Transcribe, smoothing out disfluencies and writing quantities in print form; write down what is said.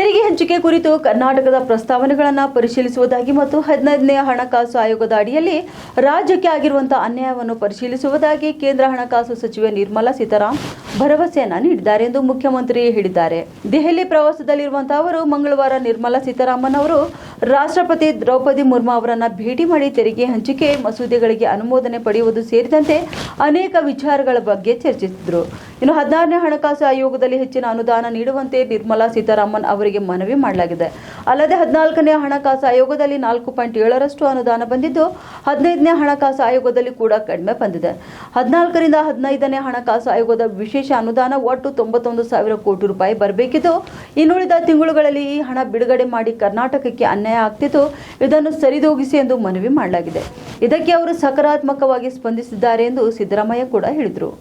ತೆರಿಗೆ ಹಂಚಿಕೆ ಕುರಿತು ಕರ್ನಾಟಕದ ಪ್ರಸ್ತಾವನೆಗಳನ್ನು ಪರಿಶೀಲಿಸುವುದಾಗಿ ಮತ್ತು 15ನೇ ಹಣಕಾಸು ಆಯೋಗದ ಅಡಿಯಲ್ಲಿ ರಾಜ್ಯಕ್ಕೆ ಆಗಿರುವಂತಹ ಅನ್ಯಾಯವನ್ನು ಪರಿಶೀಲಿಸುವುದಾಗಿ ಕೇಂದ್ರ ಹಣಕಾಸು ಸಚಿವೆ ನಿರ್ಮಲಾ ಸೀತಾರಾಮನ್ ಭರವಸೆಯನ್ನ ನೀಡಿದ್ದಾರೆ ಎಂದು ಮುಖ್ಯಮಂತ್ರಿ ಹೇಳಿದ್ದಾರೆ. ದೆಹಲಿ ಪ್ರವಾಸದಲ್ಲಿರುವಂತಹ ಅವರು ಮಂಗಳವಾರ ನಿರ್ಮಲಾ ಸೀತಾರಾಮನ್ ಅವರು ರಾಷ್ಟ್ರಪತಿ ದ್ರೌಪದಿ ಮುರ್ಮು ಅವರನ್ನ ಭೇಟಿ ಮಾಡಿ ತೆರಿಗೆ ಹಂಚಿಕೆ ಮಸೂದೆಗಳಿಗೆ ಅನುಮೋದನೆ ಪಡೆಯುವುದು ಸೇರಿದಂತೆ ಅನೇಕ ವಿಚಾರಗಳ ಬಗ್ಗೆ ಚರ್ಚಿಸಿದರು. ಇನ್ನು 16ನೇ ಹಣಕಾಸು ಆಯೋಗದಲ್ಲಿ ಹೆಚ್ಚಿನ ಅನುದಾನ ನೀಡುವಂತೆ ನಿರ್ಮಲಾ ಸೀತಾರಾಮನ್ ಅವರಿಗೆ ಮನವಿ ಮಾಡಲಾಗಿದೆ. ಅಲ್ಲದೆ 14ನೇ ಹಣಕಾಸು ಆಯೋಗದಲ್ಲಿ 4.7ರಷ್ಟು ಅನುದಾನ ಬಂದಿದ್ದು 15ನೇ ಹಣಕಾಸು ಆಯೋಗದಲ್ಲಿ ಕೂಡ ಕಡಿಮೆ ಬಂದಿದೆ. 14ರಿಂದ 15ನೇ ಹಣಕಾಸು ಆಯೋಗದ ವಿಶೇಷ ಅನುದಾನ ಒಟ್ಟು 91,000 ಕೋಟಿ ರೂಪಾಯಿ ಬರಬೇಕಿದ್ದು, ಇನ್ನುಳಿದ ತಿಂಗಳುಗಳಲ್ಲಿ ಈ ಹಣ ಬಿಡುಗಡೆ ಮಾಡಿ ಕರ್ನಾಟಕಕ್ಕೆ ಅನ್ಯಾಯ ಆಗ್ತಿತ್ತು, ಇದನ್ನು ಸರಿದೂಗಿಸಿ ಎಂದು ಮನವಿ ಮಾಡಲಾಗಿದೆ. ಇದಕ್ಕೆ ಅವರು ಸಕಾರಾತ್ಮಕವಾಗಿ ಸ್ಪಂದಿಸಿದ್ದಾರೆ ಎಂದು ಸಿದ್ದರಾಮಯ್ಯ ಕೂಡ ಹೇಳಿದರು.